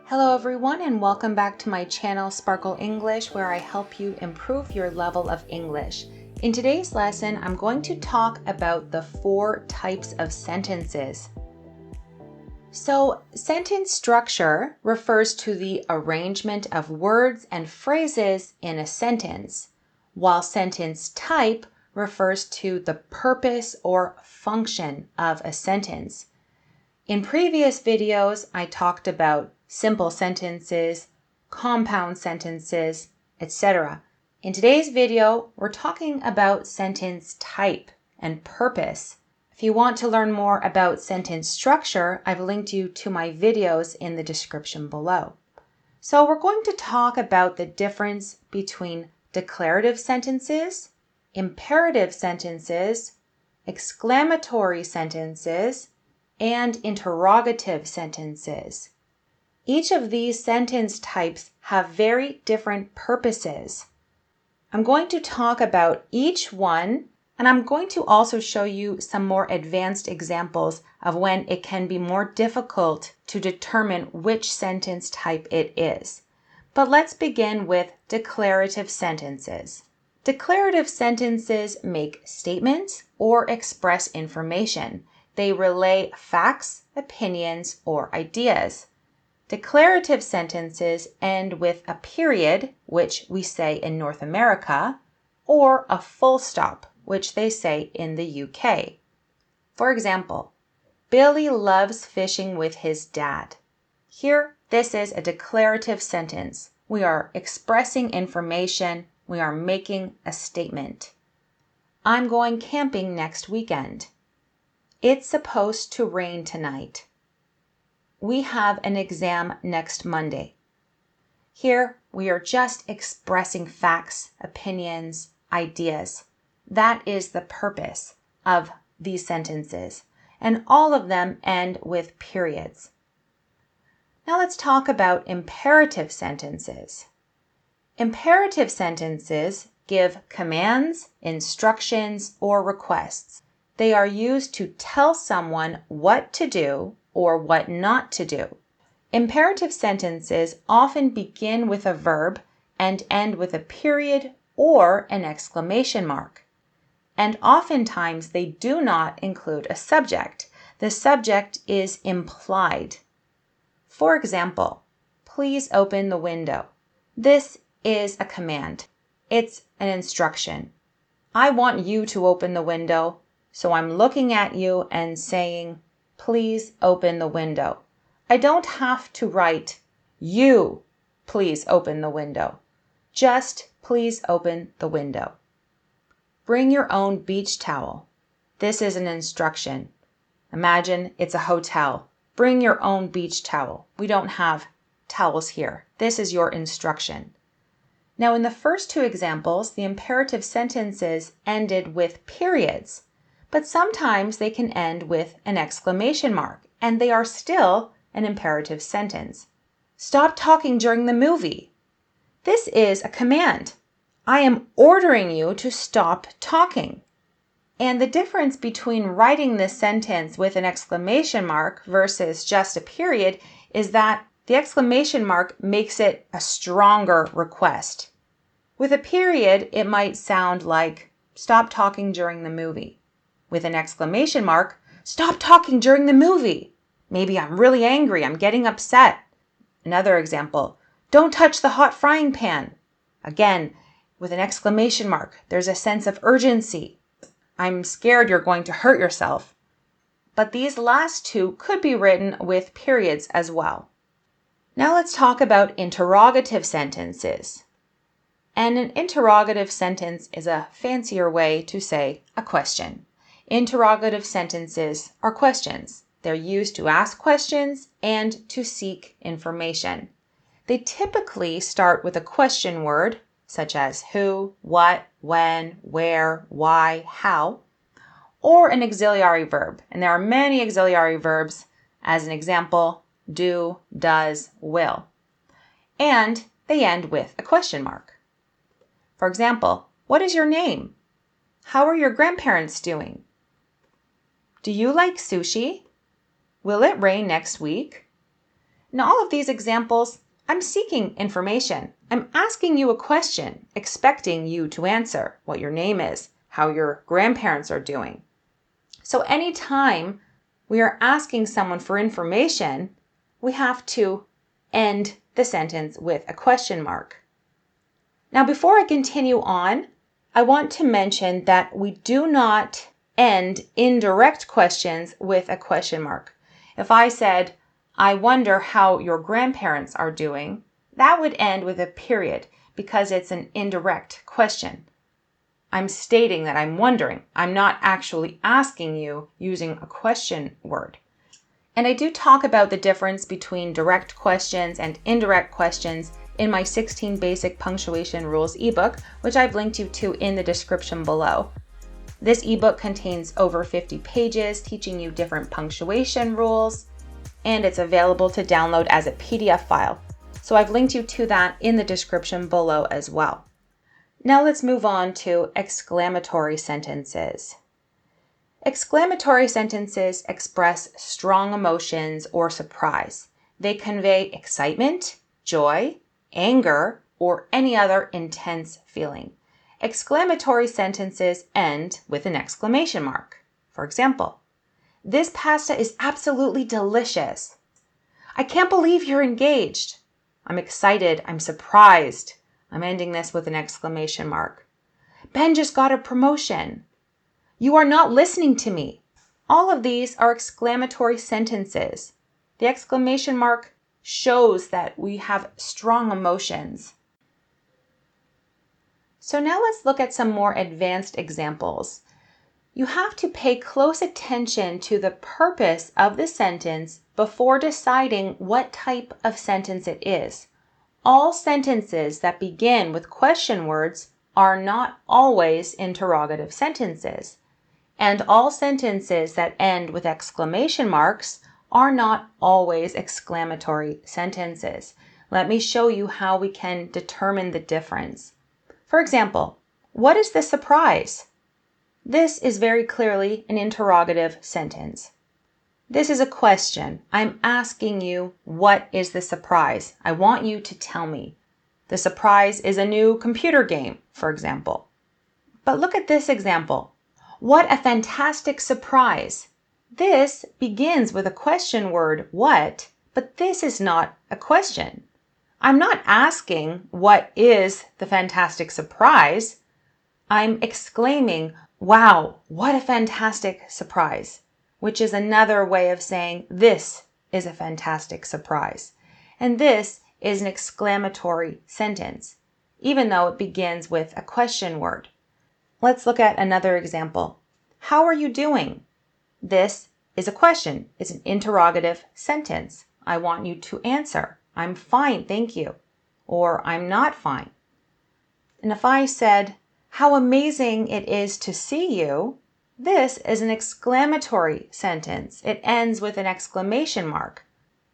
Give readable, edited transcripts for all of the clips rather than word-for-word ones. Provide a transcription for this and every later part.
Hello everyone and welcome back to my channel Sparkle English, where I help you improve your level of English. In today's lesson, I'm going to talk about the 4 types of sentences. So, sentence structure refers to the arrangement of words and phrases in a sentence, while sentence type refers to the purpose or function of a sentence. In previous videos, I talked about simple sentences, compound sentences, etc. In today's video, we're talking about sentence type and purpose. If you want to learn more about sentence structure, I've linked you to my videos in the description below. So we're going to talk about the difference between declarative sentences, imperative sentences, exclamatory sentences, and interrogative sentences. Each of these sentence types have very different purposes. I'm going to talk about each one, and I'm going to also show you some more advanced examples of when it can be more difficult to determine which sentence type it is. But let's begin with declarative sentences. Declarative sentences make statements or express information. They relay facts, opinions, or ideas. Declarative sentences end with a period, which we say in North America, or a full stop, which they say in the UK. For example, Billy loves fishing with his dad. Here, this is a declarative sentence. We are expressing information. We are making a statement. I'm going camping next weekend. It's supposed to rain tonight. We have an exam next Monday. Here, we are just expressing facts, opinions, ideas. That is the purpose of these sentences, and all of them end with periods. Now let's talk about imperative sentences. Imperative sentences give commands, instructions, or requests. They are used to tell someone what to do or what not to do. Imperative sentences often begin with a verb and end with a period or an exclamation mark. And oftentimes they do not include a subject. The subject is implied. For example, please open the window. This is a command. It's an instruction. I want you to open the window, so I'm looking at you and saying, please open the window. I don't have to write, you, please open the window. Just, please open the window. Bring your own beach towel. This is an instruction. Imagine it's a hotel. Bring your own beach towel. We don't have towels here. This is your instruction. Now, in the first 2 examples, the imperative sentences ended with periods, but sometimes they can end with an exclamation mark, and they are still an imperative sentence. Stop talking during the movie. This is a command. I am ordering you to stop talking. And the difference between writing this sentence with an exclamation mark versus just a period is that the exclamation mark makes it a stronger request. With a period, it might sound like, stop talking during the movie. With an exclamation mark, stop talking during the movie. Maybe I'm really angry, I'm getting upset. Another example, don't touch the hot frying pan. Again, with an exclamation mark, there's a sense of urgency. I'm scared you're going to hurt yourself. But these last 2 could be written with periods as well. Now let's talk about interrogative sentences. And an interrogative sentence is a fancier way to say a question. Interrogative sentences are questions. They're used to ask questions and to seek information. They typically start with a question word, such as who, what, when, where, why, how, or an auxiliary verb. And there are many auxiliary verbs. As an example, do, does, will. And they end with a question mark. For example, what is your name? How are your grandparents doing? Do you like sushi? Will it rain next week? In all of these examples, I'm seeking information. I'm asking you a question, expecting you to answer what your name is, how your grandparents are doing. So anytime we are asking someone for information, we have to end the sentence with a question mark. Now, before I continue on, I want to mention that we do not end indirect questions with a question mark. If I said, I wonder how your grandparents are doing, that would end with a period because it's an indirect question. I'm stating that I'm wondering. I'm not actually asking you using a question word. And I do talk about the difference between direct questions and indirect questions in my 16 Basic Punctuation Rules ebook, which I've linked you to in the description below. This ebook contains over 50 pages teaching you different punctuation rules, and it's available to download as a PDF file. So I've linked you to that in the description below as well. Now let's move on to exclamatory sentences. Exclamatory sentences express strong emotions or surprise. They convey excitement, joy, anger, or any other intense feeling. Exclamatory sentences end with an exclamation mark. For example, this pasta is absolutely delicious. I can't believe you're engaged. I'm excited. I'm surprised. I'm ending this with an exclamation mark. Ben just got a promotion. You are not listening to me. All of these are exclamatory sentences. The exclamation mark shows that we have strong emotions. So now let's look at some more advanced examples. You have to pay close attention to the purpose of the sentence before deciding what type of sentence it is. All sentences that begin with question words are not always interrogative sentences. And all sentences that end with exclamation marks are not always exclamatory sentences. Let me show you how we can determine the difference. For example, what is the surprise? This is very clearly an interrogative sentence. This is a question. I'm asking you, what is the surprise? I want you to tell me. The surprise is a new computer game, for example. But look at this example. What a fantastic surprise. This begins with a question word, what, but this is not a question. I'm not asking, what is the fantastic surprise? I'm exclaiming, wow, what a fantastic surprise, which is another way of saying this is a fantastic surprise. And this is an exclamatory sentence, even though it begins with a question word. Let's look at another example. How are you doing? This is a question. It's an interrogative sentence. I want you to answer. I'm fine, thank you. Or I'm not fine. And if I said, how amazing it is to see you, this is an exclamatory sentence. It ends with an exclamation mark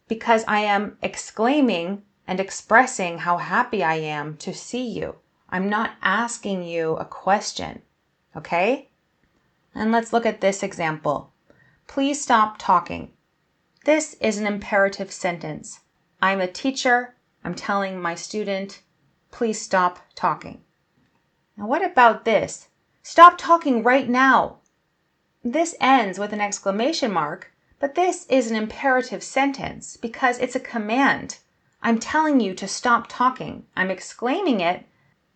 because I am exclaiming and expressing how happy I am to see you. I'm not asking you a question, okay? And let's look at this example. Please stop talking. This is an imperative sentence. I'm a teacher. I'm telling my student, please stop talking. Now what about this? Stop talking right now. This ends with an exclamation mark, but this is an imperative sentence because it's a command. I'm telling you to stop talking. I'm exclaiming it,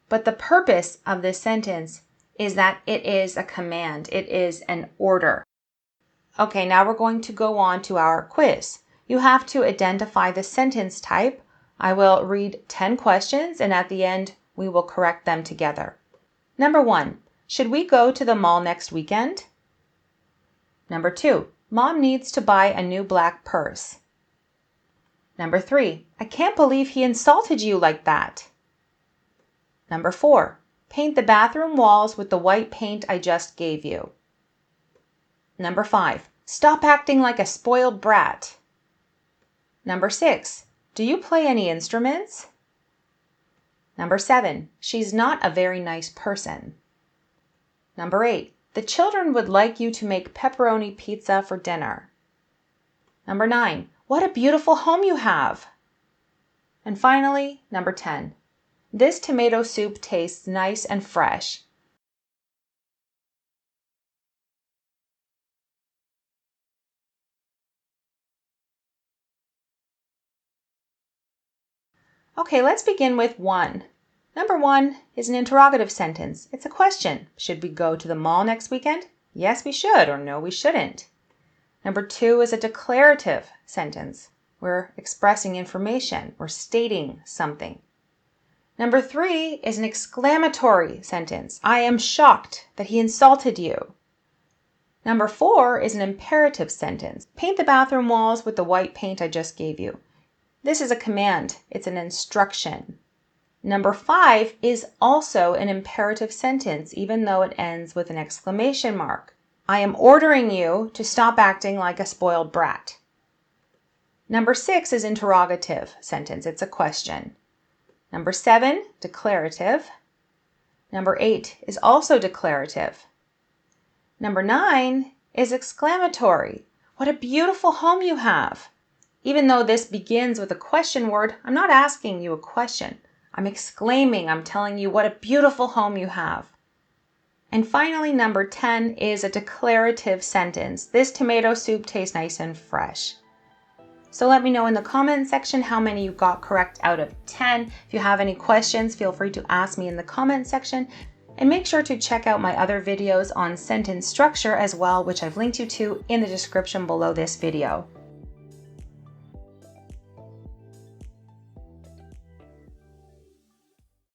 but the purpose of this sentence is that it is a command. It is an order. Okay, now we're going to go on to our quiz. You have to identify the sentence type. I will read 10 questions, and at the end, we will correct them together. Number 1, should we go to the mall next weekend? Number 2, Mom needs to buy a new black purse. Number 3, I can't believe he insulted you like that. Number 4, paint the bathroom walls with the white paint I just gave you. Number 5, stop acting like a spoiled brat. Number 6, do you play any instruments? Number 7, she's not a very nice person. Number 8, the children would like you to make pepperoni pizza for dinner. Number 9, What a beautiful home you have. And finally, number 10. This tomato soup tastes nice and fresh. Okay, let's begin with 1. Number 1 is an interrogative sentence. It's a question. Should we go to the mall next weekend? Yes, we should, or no, we shouldn't. Number 2 is a declarative sentence. We're expressing information. We're stating something. Number 3 is an exclamatory sentence. I am shocked that he insulted you. Number 4 is an imperative sentence. Paint the bathroom walls with the white paint I just gave you. This is a command. It's an instruction. Number 5 is also an imperative sentence, even though it ends with an exclamation mark. I am ordering you to stop acting like a spoiled brat. Number 6 is interrogative sentence. It's a question. Number 7, declarative. Number 8 is also declarative. Number 9 is exclamatory. What a beautiful home you have. Even though this begins with a question word, I'm not asking you a question. I'm exclaiming, I'm telling you what a beautiful home you have. And finally, number 10 is a declarative sentence. This tomato soup tastes nice and fresh. So let me know in the comment section how many you got correct out of 10. If you have any questions, feel free to ask me in the comment section. And make sure to check out my other videos on sentence structure as well, which I've linked you to in the description below this video.